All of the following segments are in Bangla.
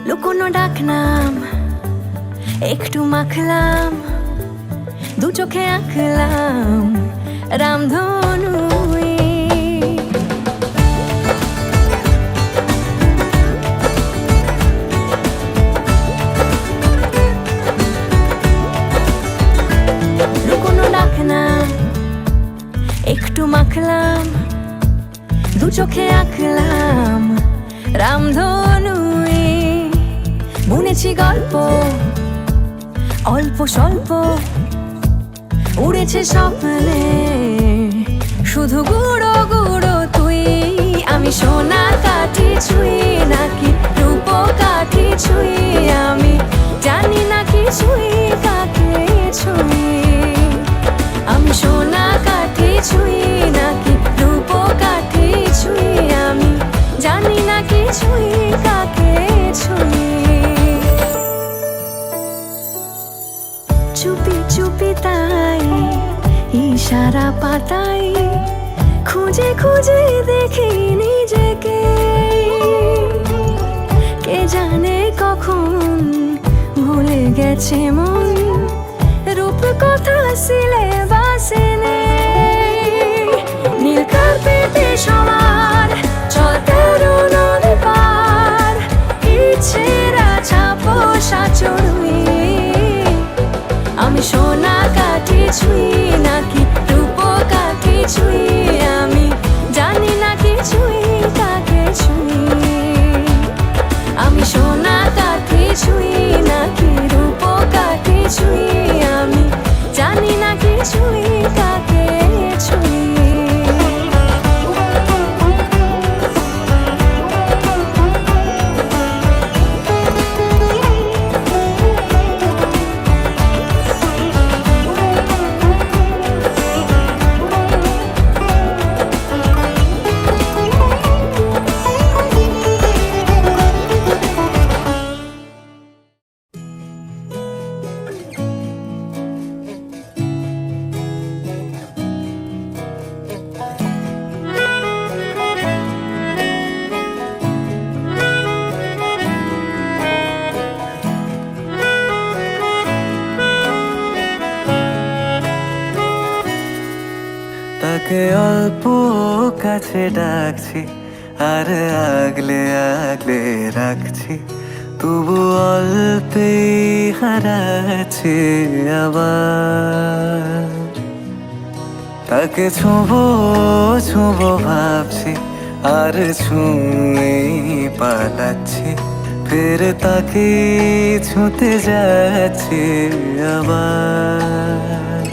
লুকোনো ডাকনাম একটু মাখলাম, দু চোখে আঁকলাম রামধনু। লুকোনো ডাকনাম একটু মাখলাম, দু চোখে আঁকলাম রামধনু। বুনেছি গল্প অল্প স্বল্প, উড়েছে স্বপ্নে শুধু গুঁড়ো গুঁড়ো তুই। আমি সোনা কাঠি ছুঁই নাকি রূপ কাঠি ছুঁই, আমি জানি না কিছুই কাকে ছুঁই। আমি সোনা কাঠি ছুঁই নাকি রূপ কাঠি ছুঁই, আমি জানি না কিছুই কাকে ছুঁই। চুপি চুপি তাই ইশারা পাতাই, খুঁজে খুঁজে দেখি নিজেকে। কে জানে কখন ভুলে গেছে মন, রূপ কথা সিলেবাসে নেই। নীল কার্পেটে সবার চল 13 নদী পার, ইচ্ছেরা ছাপোষা চড়ুই। আমি সোনা কাঠি ছুঁই নাকি রূপ কাঠি ছুঁই, আমি জানি না কিছুই কাকে ছুঁই। আমি সোনা কাঠি ছুঁই নাকি রূপ কাঠি ছুঁই, আমি জানি না কিছুই কাকে ছুঁই। তাকে অল্প কাছে ডাকছি আর আগলে আগলে রাখছি, তবু অল্পে হারাচ্ছে আবার। তাকে ছোঁবো ছোঁবো ভাবছি আর ছুঁয়ে পালাচ্ছি, ফের তাকে ছুঁতে যাচ্ছে আবার।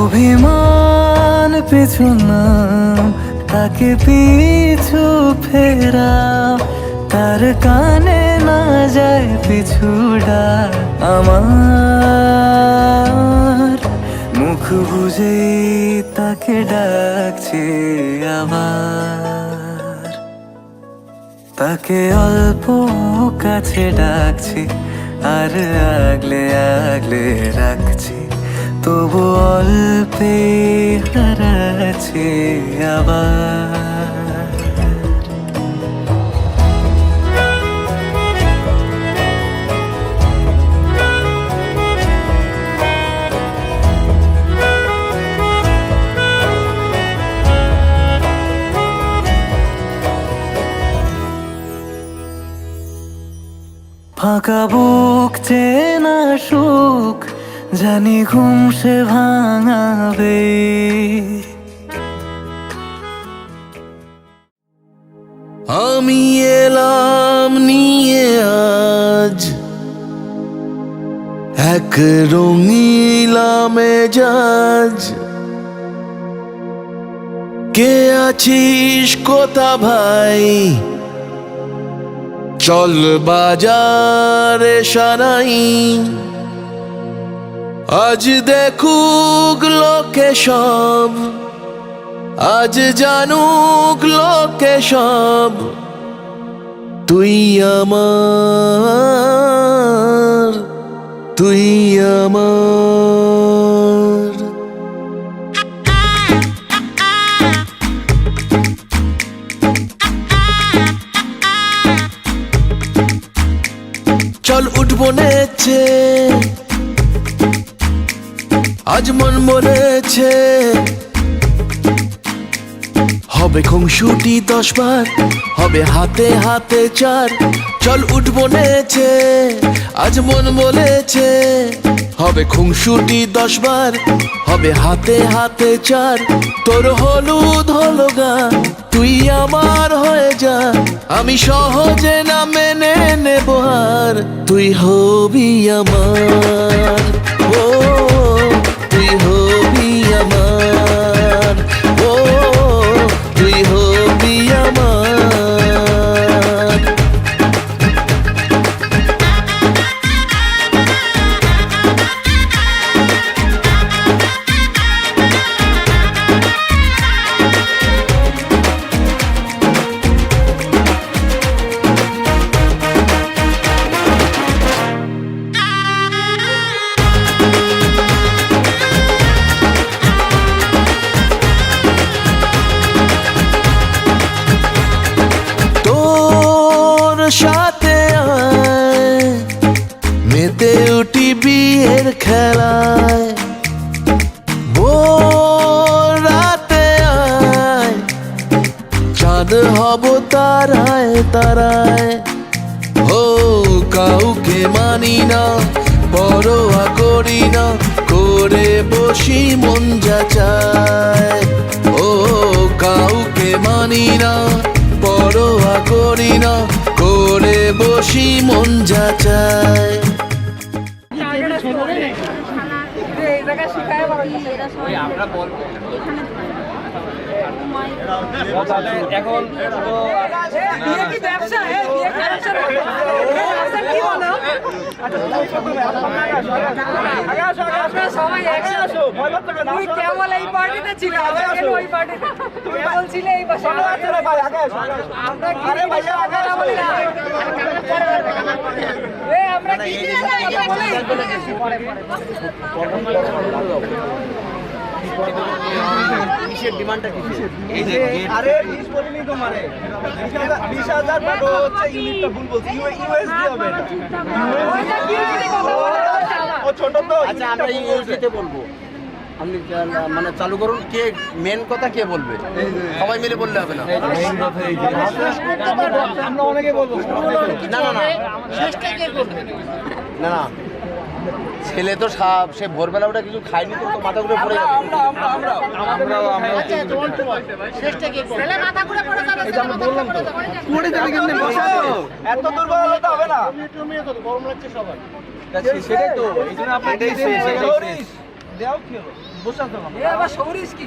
অভিমান পিছু নাম, তাকে পিছু ফেরাও, তার কানে না যায় পিছু ডাক আমার। মুখ বুঝে তাকে ডাকছে আবার। তাকে অল্প কাছে ডাকছি আর আগলে আগলে রাখছি, তবু অল্পে হারাচ্ছে আবার। ফাঁকা বুক চেনা সুখ জানি ঘুম সে ভাঙাবে। আমি এলাম নিয়ে আজ এক রঙিলা মেজাজ, কে আছিস কোথা ভাই, চল বাজারে সারাই। আজ দেখুক লোকে সব, আজ জানুক লোকে সব, তুই আমার, তুই আমার। চল উঠবো নেচে, আজ মন বলেছে হবে খুংসুটি 10 বার, হবে হাতে হাতে চার। চল উঠবো নেচে, আজ মন বলেছে হবে খুংসুটি 10 বার, হবে হাতে হাতে চার। তোর হলুদ হলো গান, তুই আমার হয়ে যা, আমি সহজে না মেনে নেব আর। তুই হবি আমার, ও তুই হবি আমার, ও তুই হবি আমার। তোর সাথে আয়, মেতে উঠি বিয়ের খেলায়, ভোর রাতে আয়, চাঁদ হব তারায় তারায়। ও কাউকে মানি না, পরোয়া করি না, করে বসি মন যা চায়। ও কাউকে মানি না, পরোয়া করি না, করে বসি মন যা চায়। এখন বিয়ে কি ব্যবসা? বিয়ে কি ব্যবসা? কি বলো? আপনারা সবাই একসাথে তুই কেবল এই পার্টিতে ছিল, আমরা কেন ওই পার্টিতে? তুই বলছিলে এই পাশে আমরা কি কথা বলি না? আমরা কি কথা বলি? কিসের ডিমান্ডটা কিসের? এই যে আরে 20 বলিনি তোমারে, 20,000 টাকা হচ্ছে ইউনিটটা ভুল বলছি, ইউএসডি হবে এটা। ওইটা কি কথা বলো? ও ছোট তো। আচ্ছা আমরা ইউএসডিতে বলবো, আপনি মানে চালু করুন। কে মেন কথা কে বলবে? সবাই মিলে বললে হবে না। আমরা অনেকে বলবো। না না না না না, ছেলে তো সে ভোরবেলা ওটা কিছু খায়নি, তো মাথা ঘুরে পড়ে যাবে। এত দুর্বল হলে তো হবে না। সেটাই তো, এই জন্য আপনি দেও কি হলো? বসে আছো না? এ আবার সৌরিশ কি?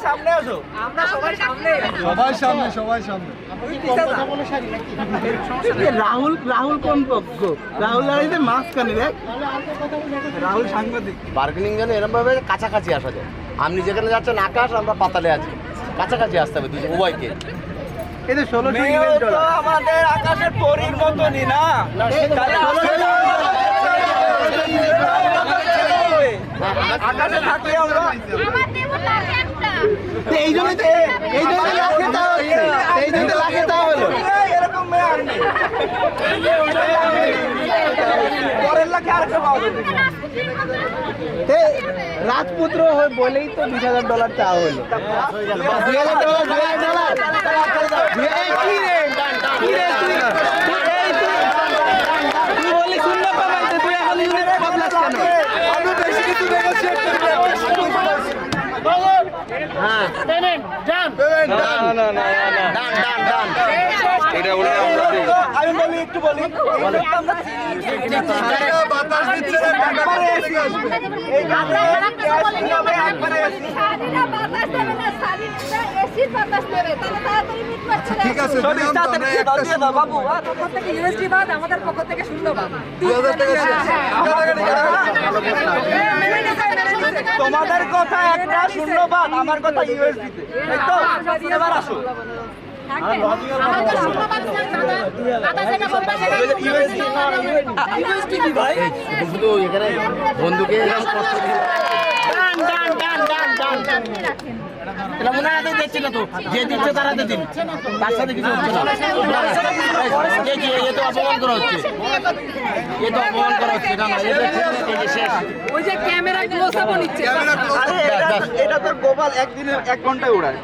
সামনে আসো। আমরা সবাই সামনে রাহুল কোন পক্ষ? রাহুল আর এই যে মাঝখানে দেখ, রাহুল সাংবাদিক। বার্গেনিং যেন এরকম ভাবে কাছাকাছি আসা যায়। আপনি যেখানে যাচ্ছেন আকাশ, আমরা পাতালে আছি, কাছাকাছি আসতে হবে দুজন উভয়কে। এই যে 1600 আমাদের আকাশের পরীর মতনই না, আকাশে থাকলে আমরা এই জন্য লাখে তা হলো এরকম মেয়ে আর নেই। পরের লাখে আর একটা পাওয়া যাবে। রাজপুত্র হয়ে বলেই তো $20,000 চাওয়া হলো। আমি বলি একটু বলি, ঠিক আছে বাবু পক্ষ থেকে ইউএসডি বাদ, আমাদের পক্ষ থেকে শূন্য বাদ। তোমাদের কথা একটা শূন্যবাদ, আমার কথা ইউএসডিতে। তো এবার আসো। ইউএসডি কি ভাই? শুধু এখানে বন্ধুকে এরকম কষ্ট দিয়ে এটা মনে হাতে দেখছি না তো, যে দিচ্ছে তার হাতে দিন, তার সাথে কিছু হচ্ছে না। দেখি এ তো অপমান করা হচ্ছে, এ তো অপমান করা হচ্ছে। না না, এটা শেষ। ওই যে ক্যামেরা ক্লোজ আপ নিচ্ছে, আরে এটা তো গোপাল একদিনে 1 ঘন্টায় উড়ায়,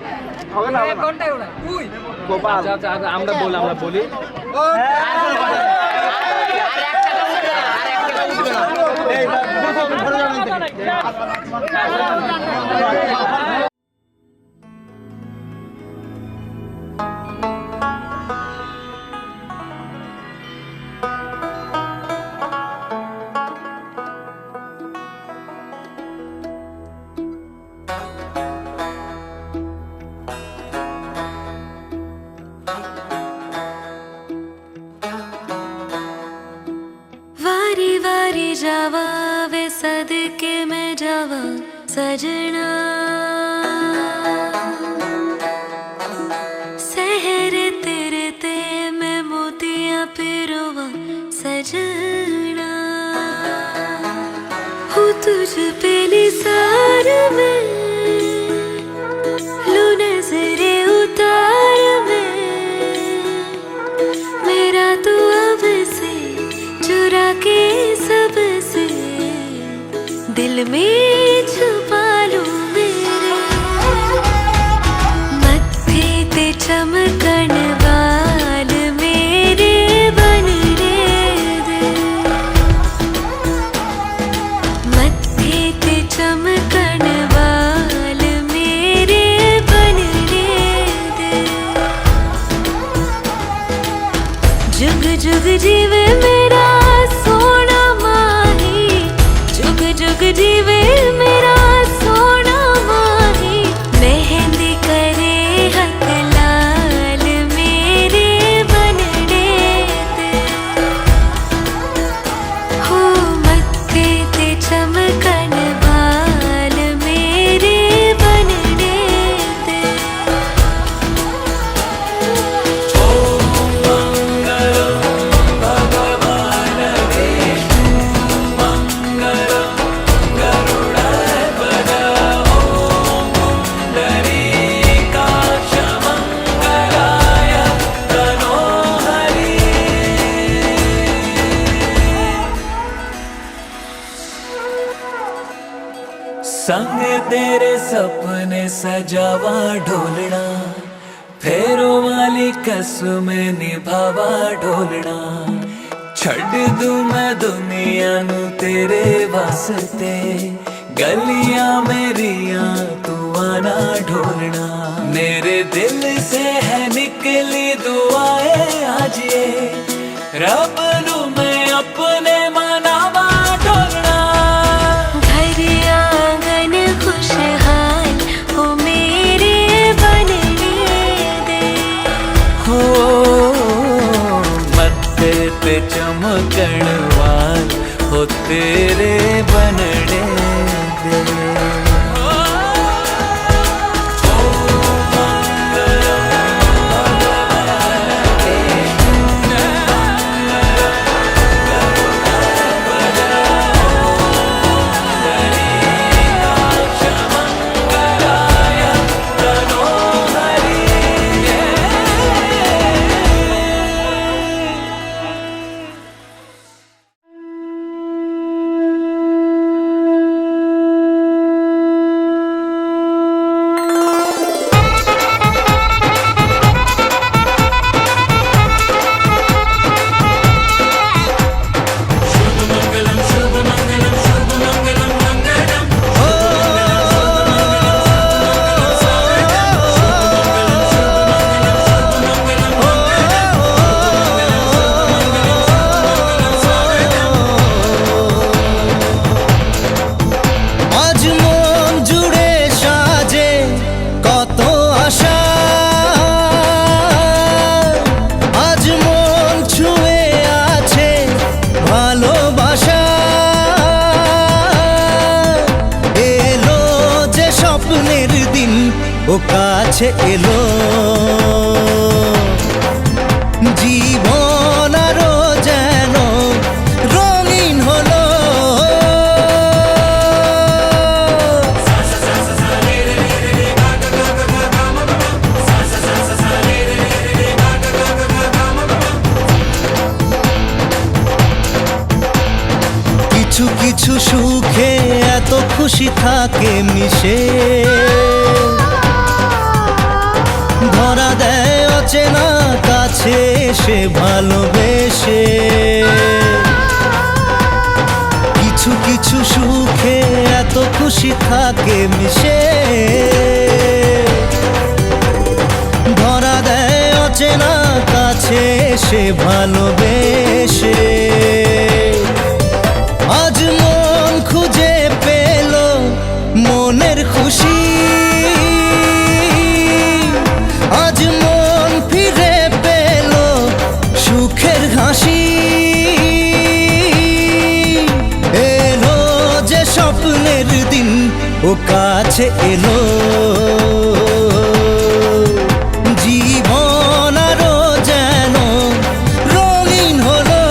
হবে না? 1 ঘন্টায় ওরা তুই গোপাল আমরা বলি वारी वारी जावा वे सदके में जावा सजना सहर तेरे ते मैं मोतियां पिरोवा सजना हूँ तुझ पे निसार में लू नजरे उतार में मेरा तो अब से चुरा के सबसे दिल में छुपा लूं मेरे मत्थे ते चमकन वाल मेरे बन रे दे मत्थे ते चमकन वाल मेरे बन रे दे जुग जुग जीवे मेरा सोना माही जुग जुग जीवे मेरा सोना माही मेहंदी करे हक लाल मेरे बनने दे हो मत्थे ते चमकन वाल मेरे बनने दे संग तेरे सपने सजावा ढोलना फेरों वाली कसमें निभावा ढोलना छड़ दूं मैं दुनिया नू तेरे वास्ते गलियां मेरियां तू आना ढोलना मेरे दिल से है निकली दुआएं आज ये रब नू मैं अपने मनावा ढोलना घर आंगन खुशहाल हो मेरे बनने दे हो मत्थे पे चमकण वाल हो तेरे बनने दे ও কাছে এলো জীবন আরো যেন রঙিন হলো কিছু সুখে এত খুশি থাকে মিশে, ধরা দেয় অচেনা কাছে এসে ভালোবেসে। কিছু কিছু সুখে এত খুশি থাকে মিশে, ধরা দেয় অচেনা কাছে এসে ভালোবেসে। আজ মন খুঁজে পেল মনের খুশি, আজ মন ফিরে পেল সুখের হাসি। এলো যে স্বপ্নের দিন ও কাছে এলো, জীবন আরো যেন রঙিন হলো।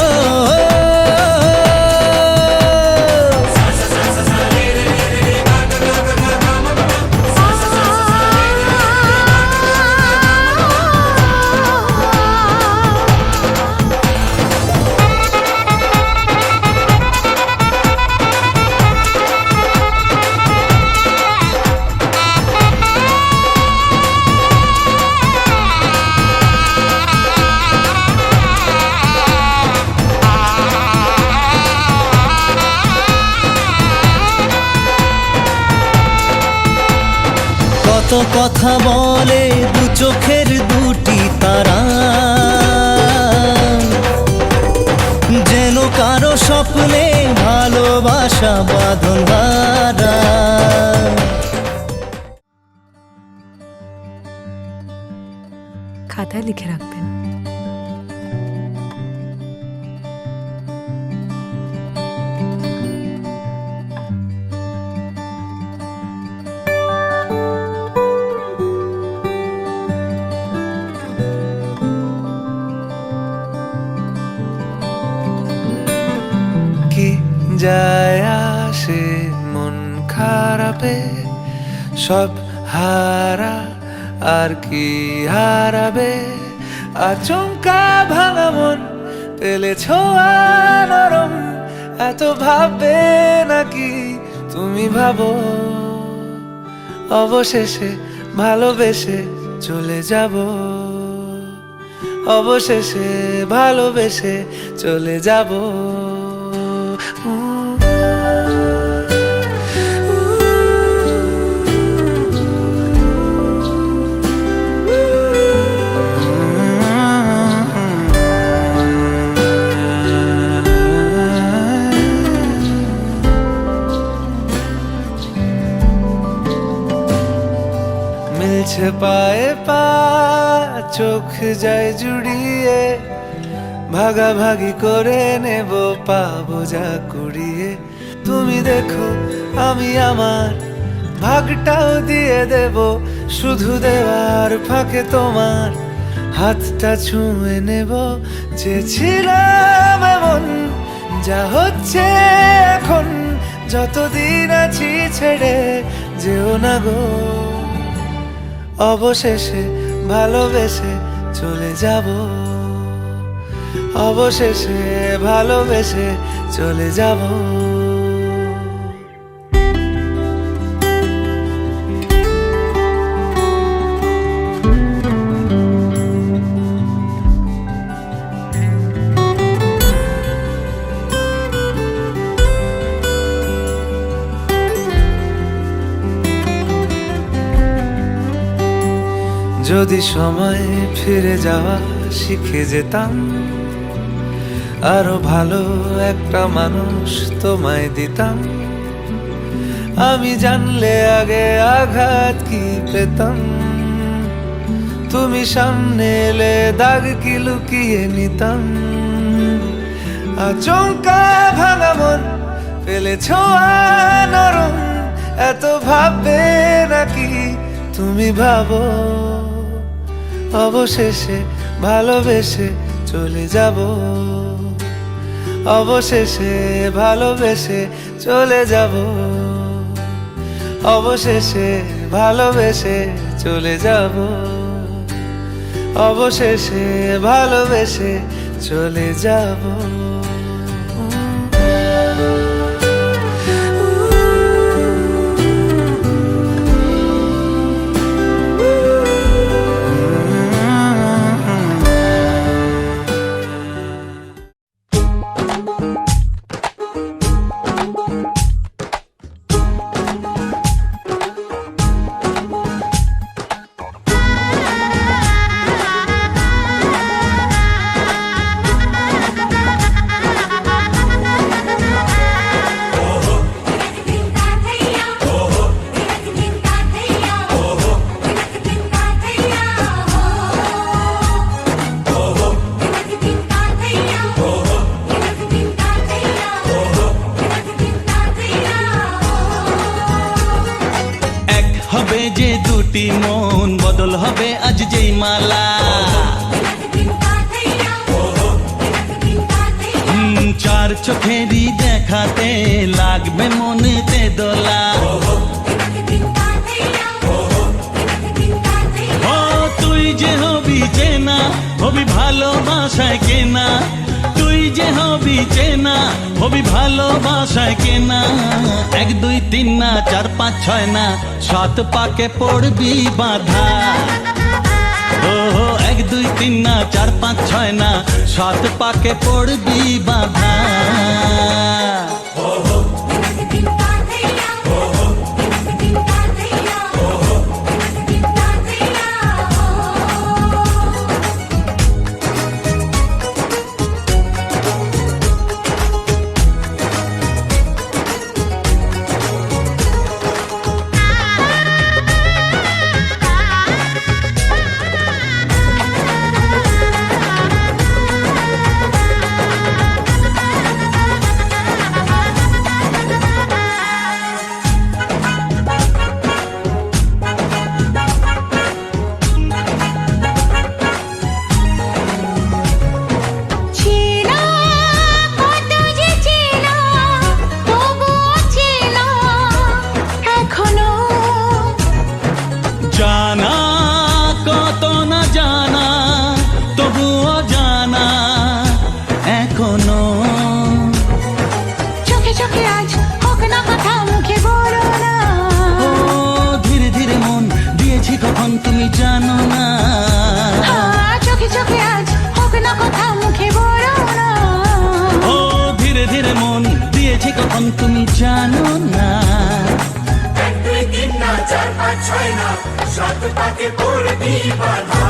কত কথা বলে দু চোখের দুটি তারা, যেন কারো স্বপ্নে ভালোবাসা বাঁধন বাঁধা। খাতায় লিখে রাখবেন। কি যায় আসে মন খারাপে, সব হারা আর কি হারাবে। আচমকা ভাঙা মন পেলে ছোঁয়া নরম, এত ভাববে নাকি তুমি ভাবো। অবশেষে ভালোবেসে চলে যাব, অবশেষে ভালোবেসে চলে যাব। মিলছে পায়ে পা, চোখ যায় জুড়িয়ে, ভাগাভাগি করে নেব পাবো যা কুড়িয়ে। তুমি দেখো আমি আমার ভাগটাও দিয়ে দেব, শুধু দেওয়ার ফাঁকে তোমার হাতটা ছুঁয়ে নেব। চেয়েছিলাম এমন, যা হচ্ছে এখন, যতদিন আছি ছেড়ে যেও না গো। অবশেষে ভালোবেসে চলে যাব, অবশেষে ভালোবেসে চলে যাব। যদি সময় ফিরে যাওয়া শিখে যেতাম, আরো ভালো একটা মানুষ তোমায় দিতাম। আমি জানলে আগে আঘাত কি পেতাম, তুমি সামনে এলে দাগ কি লুকিয়ে নিতাম। আচমকা ভাঙা মন পেলে ছোঁয়া নরম, এত ভাববে নাকি তুমি ভাবো। অবশেষে ভালোবেসে চলে যাব, অবশেষে ভালোবেসে চলে যাব, অবশেষে ভালোবেসে চলে যাব, অবশেষে ভালোবেসে চলে যাব। হবে আজ যেই মালা চার চোখেরই দেখাতে লাগবে মনেতে দোলা ও তুই যে হবি চেনা হবি ভালোবাসায় কেনা তুই যে হবি চেনা হবি ভালোবাসায় কেনা 1 2 3 না 4 5 6 না 7 পাকে পড়বি বাধা ও 1 2 3 না 4 5 6 না 7 পাকে পড়বি বাধা জানা কত না জানা তবুও জানা এখনো চোখে চোখে আজ হোক না কথা মুখে বলো না ও ধীরে ধীরে মন দিয়েছি কখন তুমি জানো না চোখে চোখে আজ হোক না কথা মুখে বলো না ও ধীরে ধীরে মন দিয়েছি কখন তুমি জানো না 1 2 3 না 4 5 6 না 7 পাকে পড়বি বাধা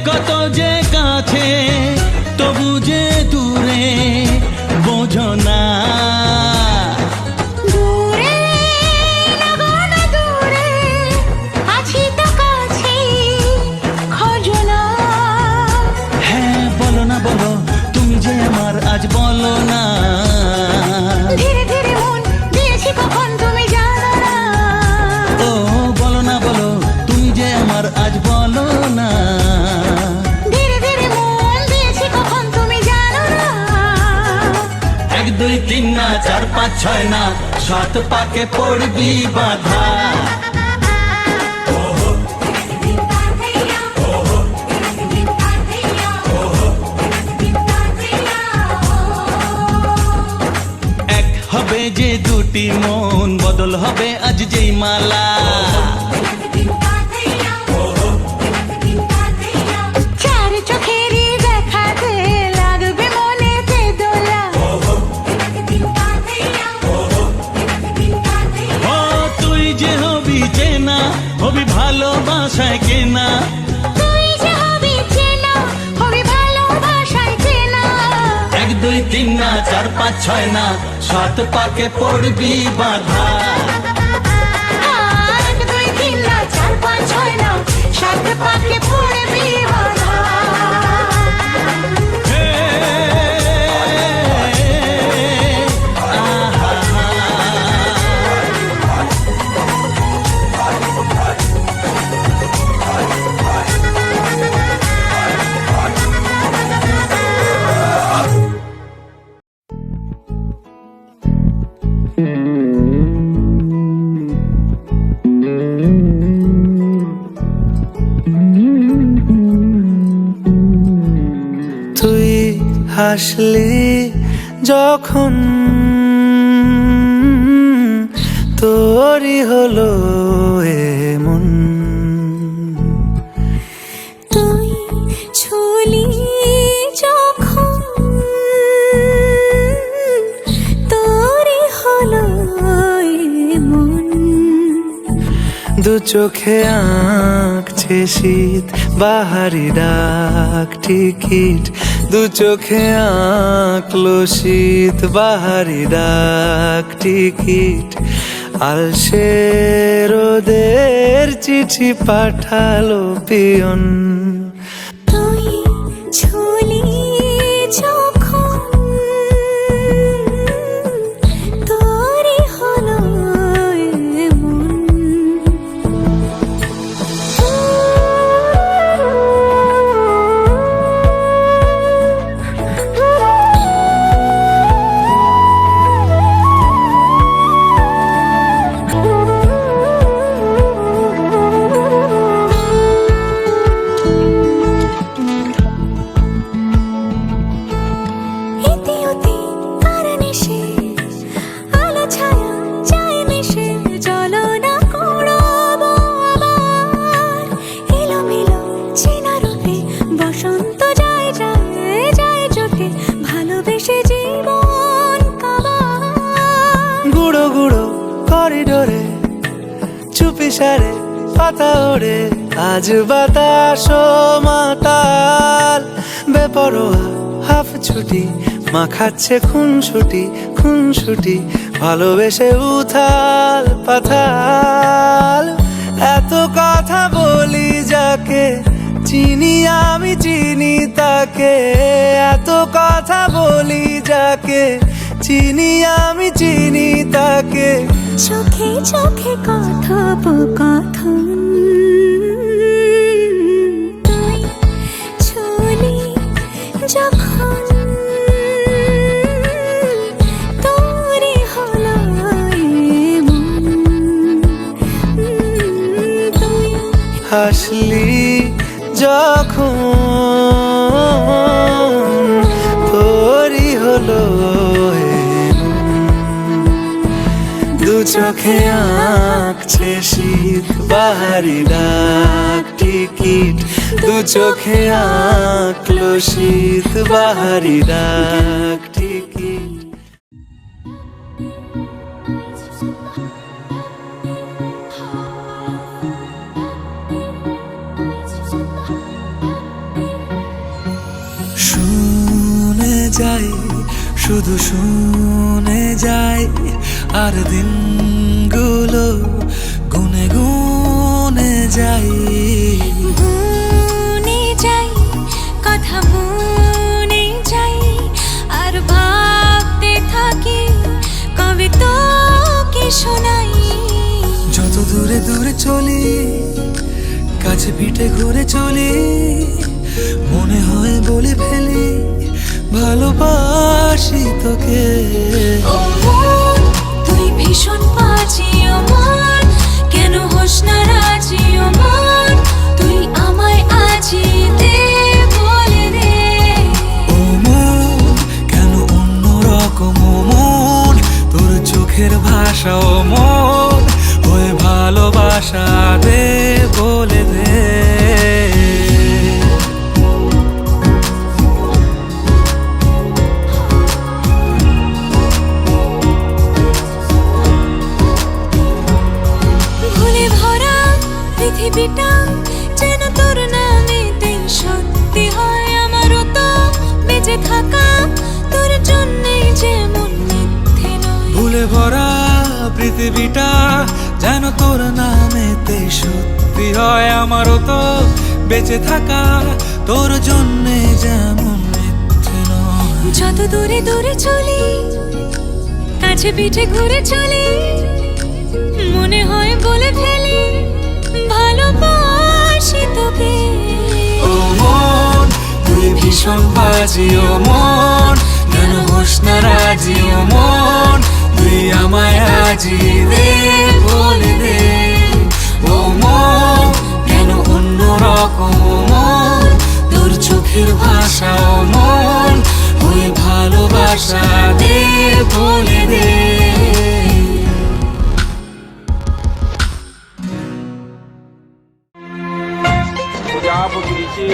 কত যে কাছে তবু যে দূরে বোঝো না দূরে লাগানো দূরে আছি তো কাছে খোঁজো না হ্যাঁ বলো না বলো তুমি যে আমার আজ বলো না ধীরে ধীরে মন দিয়েছি কখন তুমি জানো না ও বলো না বলো তুমি যে আমার আজ বলো না ধীরে ধীরে মন দিয়েছি কখন তুমি জানো না 1 2 3 না 4 5 6 না 7 পাকে পড়বি বাধা এক হবে যে দুটি মন বদল হবে আজ যেই মালা চার চোখেরই দেখাতে লাগবে মনেতে দোলা ও তুই যে হবি চেনা হবি ভালোবাসায় কেনা তুই যে হবি চেনা হবি ভালোবাসায় চেনা 1 2 3 না 4 5 6 না 7 পাকে পড়বি বাধা 1 2 3 না 4 5 6 না 7 পাকে পড়বি বাধা হাসলি যখন তোরই হলো এমন। তুই ছুলি যখন তোরই হলো এমন। দু চোখে আঁকছে শীত বাহারি ডাক টিকিট, দু চোখে আঁকলো শীত বাহারি ডাক টিকিট। আলসে রোদের চিঠি পাঠালো পিয়ন। তুই ছুলি যখন তোরই হলো এমন। ইতিউতি কারণে সে আলো ছায়া যায় মিশে, চলো না কুড়াবো আবার এলোমেলো চেনা রূপে। বসন্ত যায় যায় যায় চোখে, ভালোবেসে জীবন কাবার। গুঁড়ো গুঁড়ো করিডোরে চুপি সারে পাতা ওড়ে, আজ বাতাস মাতাল বেপরোয়া হাফ ছুটি। মাখাচ্ছে খুনসুটি খুনসুটি, ভালোবেসে উথাল পাথাল। এত কথা বলি যাকে চিনি আমি চিনি তাকে, এত কথা বলি যাকে চিনি আমি চিনি তাকে। চোখে চোখে কথোপকথন, তুই ছুলি যখন তোরই হলো এমন। তুই হাসলি যখন তোরই হলো এমন। দু চোখে আঁকছে শীত বাহারি ডাক টিকিট, দু চোখে আঁকলো শীত বাহারি ডাক টিকিট। শুনে যাই শুধু শুনে যাই, আর দিনগুলো গুনে গুনে যাই। গুনে যাই কথা মনে যাই, আর ভাবতে থাকি কবে তোকে শোনাই। যত দূরে দূরে চলি কাছে পিঠে ঘুরে চলি, মনে হয় বলে ফেলি ভালোবাসি তোকে। ও মন, তুই ভীষণ বাজি ও মন, কেন হোস না রাজি ও মন, তুই আমায় আজি দে বলে দে। ও মন কেন অন্য রকম ও মন, তোর চোখের ভাষা ও মন হয়ে ভালোবাসা দে বলে দে। ভুলে ভরা পৃথিবীটা যেন তোর নামেতেই সত্যি হয়। আমারও তো বেঁচে থাকা তোর জন্যে যেমন মিথ্যে নয়। ভুলে ভরা পৃথিবীটা যেন তোর নামেতে সত্যি হয়। আমারও তো বেঁচে থাকা তোর জন্যে যেমন মিথ্যে নয়। যত দূরে দূরে চলি কাছে পিঠে ঘুরে চলি, মনে হয় বলে ফেলি ভালোবাসি তোকে। ও মন তুই ভীষণ বাজি ও মন, কেন হোস না রাজি ও মন, তুই আমায় আজি দে বলে দে। ও মন কেন অন্য রকম ও মন, তোর চোখের ভাষা ও মন হয়ে ভালোবাসা ভালোবাসা দে বলে দে। প্রজাপতি ঋষি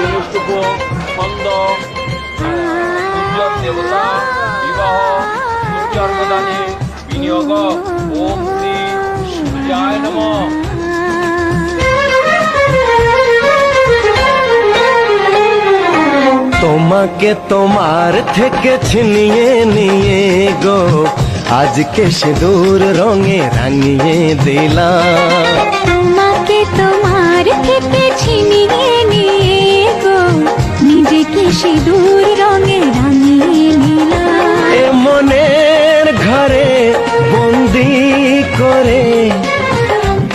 অনুষ্ঠুপ ছন্দ সূর্য দেবতা বিবাহ সূর্যার্ঘদানে বিনিয়োগ। ওম শ্রী সূর্যায় নমঃ। তোমাকে তোমার থেকে ছিনিয়ে নিয়ে গো আজকে সিঁদুর রঙে রাঙিয়ে দিলাম। তোমাকে তোমার থেকে ছিনিয়ে নিয়ে গো নিজেকে সিঁদুর রঙে রাঙিয়ে নিলাম। এ মনের ঘরে বন্দি করে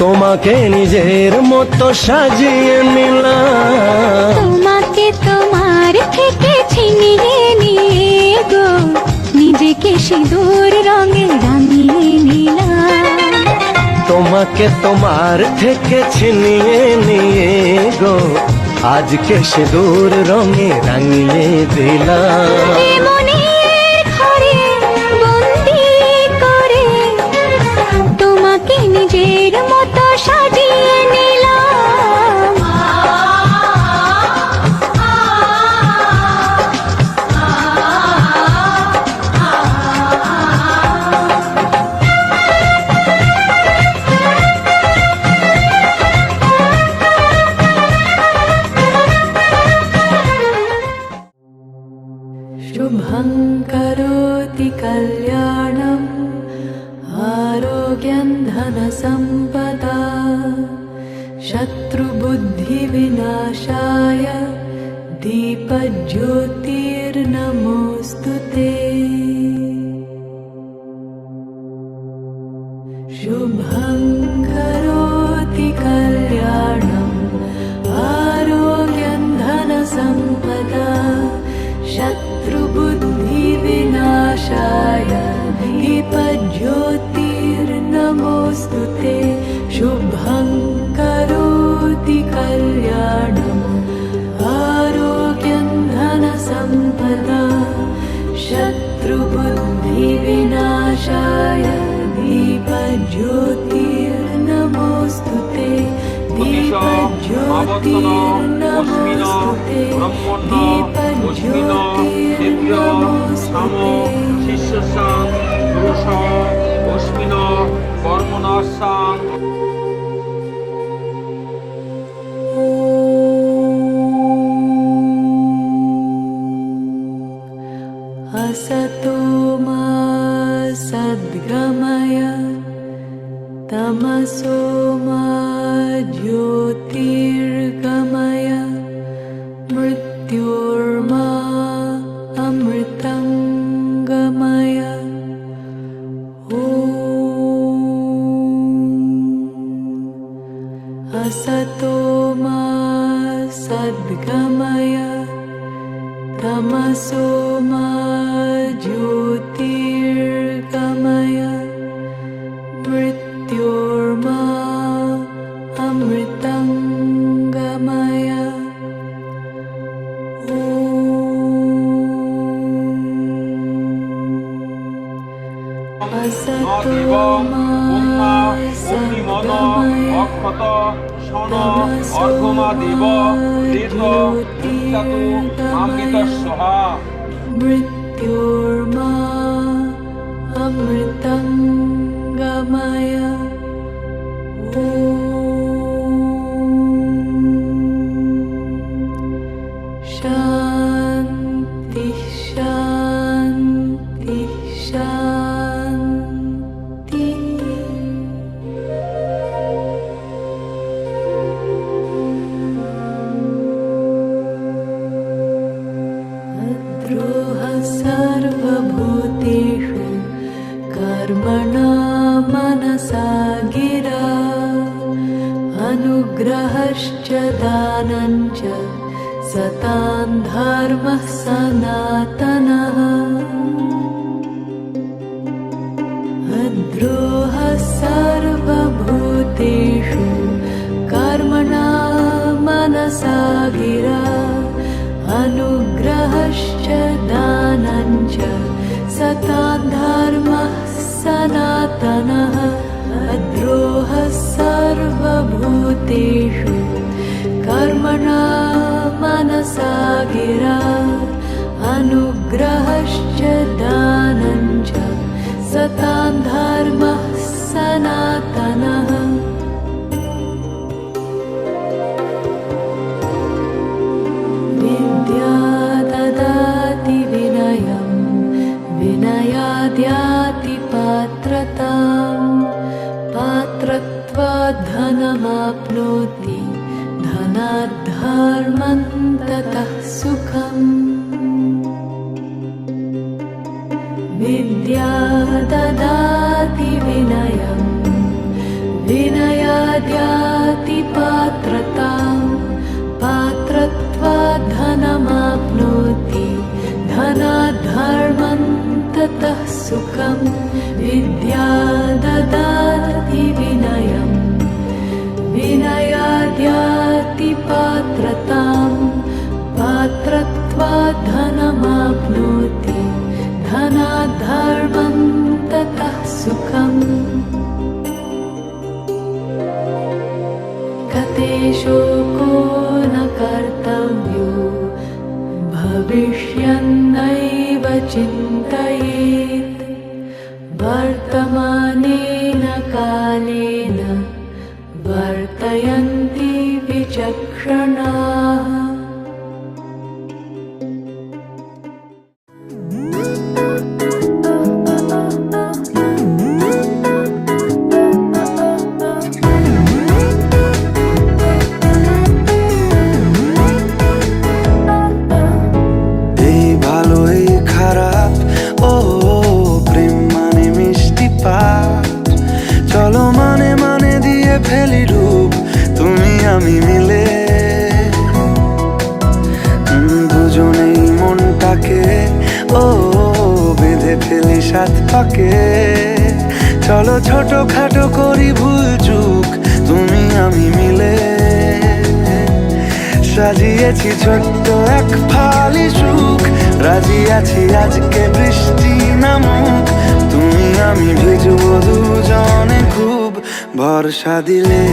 তোমাকে নিজের মতো সাজিয়ে নিলাম। তোমাকে তোমার থেকে ছিনিয়ে নিয়ে গো নিজেকে সিঁদুর রঙে রাঙিয়ে নিলাম। তোমাকে তোমার থেকে ছিনিয়ে নিয়ে গো আজকে সিঁদুর রঙে রাঙিয়ে দিলাম। এ মনের ঘরে বন্দি করে তোমাকে নিজের মতো সাজিয়ে নিলাম। शुभं करोति कल्याणम् आरोग्यं धनसम्पदा शत्रुबुद्धिविनाशाय दीपज्योतिर्नमोऽस्तु ते। शुभं करोति कल्याणम् आरोग्यं धनसम्पदा शत्रुबुद्धिविनाशाय दीपज्योतिर्नमोऽस्तु ते। शुभं करोति कल्याणम् आरोग्यं धनसम्पदा शत्रुबुद्धिविनाशाय दीपज्योतिर्नमोऽस्तु ते। दीपज्योतिर्नमोऽस्तु ते। दीपज्योतिर्नमोऽस्तु ते। শিষ্যসাং পুরুষ অস্মিন কর্মণাসাং। असतो मा सद्गमय तमसो मा ज्योतिर्गमय मृत्योर्मा अमृतं गमय। असतो मा सद्गमय तमसो मा ज्योतिर्गमय मृत्योर्मा अमृतं गमय। असतो मा सद्गमय तमसो मा ज्योतिर्गमय मृत्योर्मा अमृतं गमय। शान्ति शान्ति शान्ति। द्रोहः सर्वभूतेषु कर्मणा मनसा गिरा अनुग्रहश्च दानञ्च सतां धर्मः सनातनः। द्रोहः सर्वभूतेषु कर्मणा मनसा गिरा अनुग्रहश्च दानञ्च सतां धर्मः सनातनः अद्रोहः सर्वभूतेषु कर्मणा मनसा गिरा अनुग्रहश्च दानं च सतां धर्मः सनातनः विद्या ददाति विनयं विनयाद्याति पात्रतां पात्रत्वात् धनमाप्नोति धनात् धर्मं ततः सुखम् विद्या ददाति विनयं विनयाद्याति पात्रतां पात्रत्वात् धनमाप्नोति धनात् धर्मं ततः सुखम् विद्या ददाति विनयं विनयाद्याति पात्रतां पात्रत्वात् धनमाप्नोति धनात् धर्मं ततः सुखम् कते शोको न कर्तव्यो भविष्यन्नैव चिन्तयेत् वर्तमानेन कालेन वर्तयन्ति विचक्षणाः আমি মিলে দুজনেই মনটাকে ও বেঁধে ফেলি সাত পাকে চলো ছোট খাটো করি ভুল চুক তুমি আমি মিলে সাজিয়েছি ছোট্ট এক ফালি সুখ রাজি আছি আজকে বৃষ্টি নামুক তুমি আমি ভিজবো দুজনে খুব ভরসা দিলে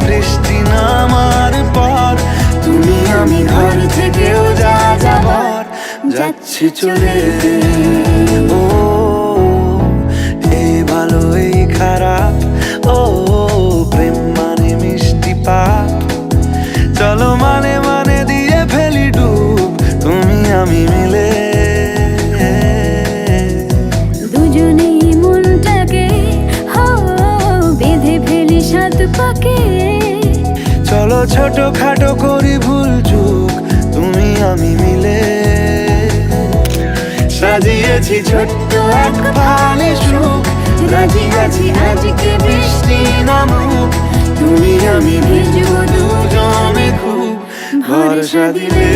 বৃষ্টি নামার পর তুমি আমি ঘর থেকেও যা যাবার যাচ্ছি চলে ও এই ভালো এই খারাপ ও প্রেম মানে মিষ্টি পাপ চলো মানে মানে দিয়ে ফেলি ডুব তুমি আমি মিলে দুজনেই মনটাকে বেঁধে ফেলি সাত পাকে চলো ছোট খাটো করি ভুল চুক তুমি আমি মিলে সাজিয়েছি ছোট্ট এক ফালি সুখ রাজি আছি আজকে বৃষ্টি নামুক তুমি আমি ভিজবো দুজনে খুব ভরসা দিলে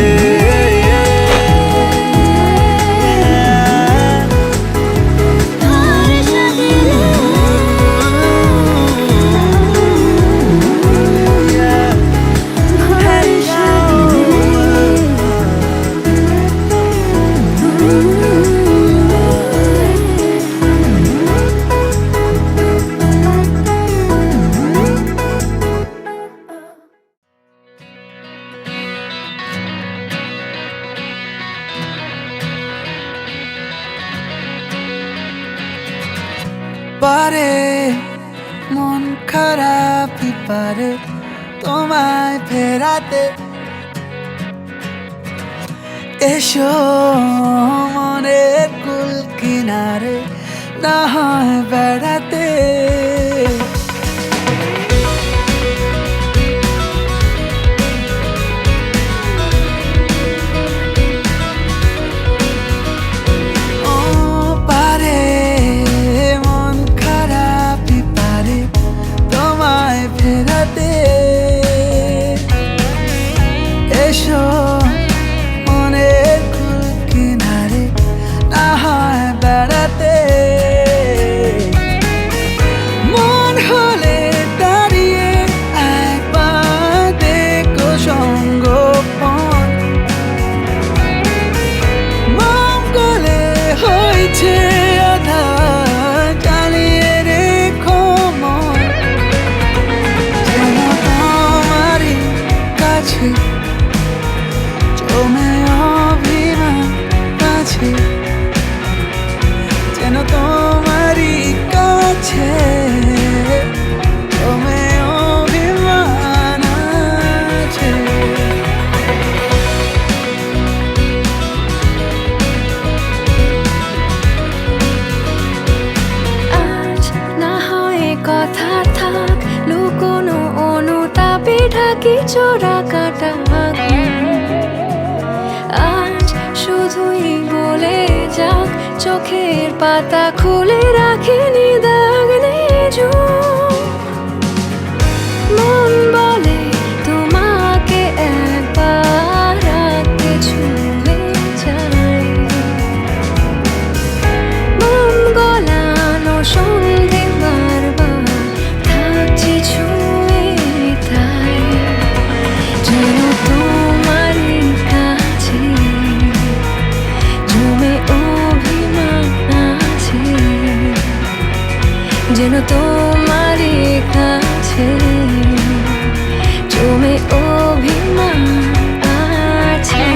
পারে মন খারাপই পারে তোমায় ফেরাতে এসো মনের কুল কিনারে না হয় বেড়াতে কি চোরা কাটা আজ শুধুই বলে যাক, চোখের পাতা খুলে রাখিনি দাগ নেই। মন বলে তোমাকে একবার রাতে ছুঁয়ে যাই, মন গলানো সন্ধে বারবার থাকছি ছুঁয়ে, তাই যেন তোমারই কাছে জমে অভিমান আছে, যেন তোমারই কাছে জমে অভিমান আছে।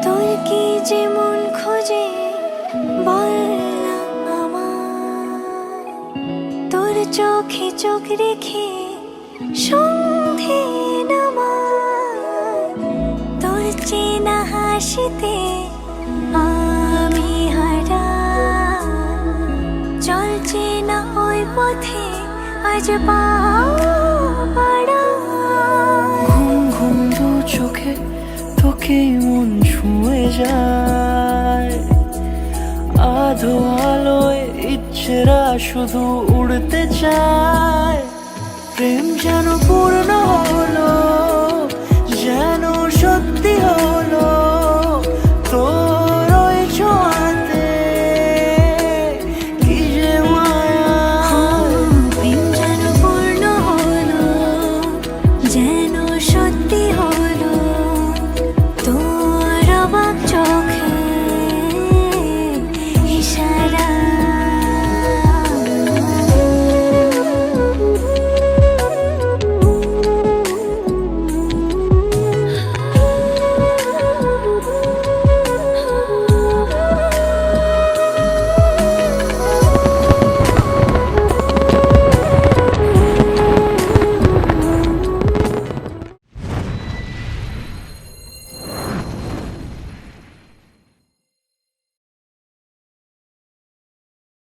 তোর কি যেমন খোঁজে বললাম আমার, তোর চোখে চোখ রেখে সন্ধে নামার, তোর চেনা হাসিতে আমি হারা, চলছে না ওই পথে আজ পা বাড়া। ঘুম ঘুম দু চোখে তোকে মন ছুঁয়ে যায়, আধো আলোয় ইচ্ছেরা শুধু উড়তে চায়। প্রেম যেন পূর্ণ হলো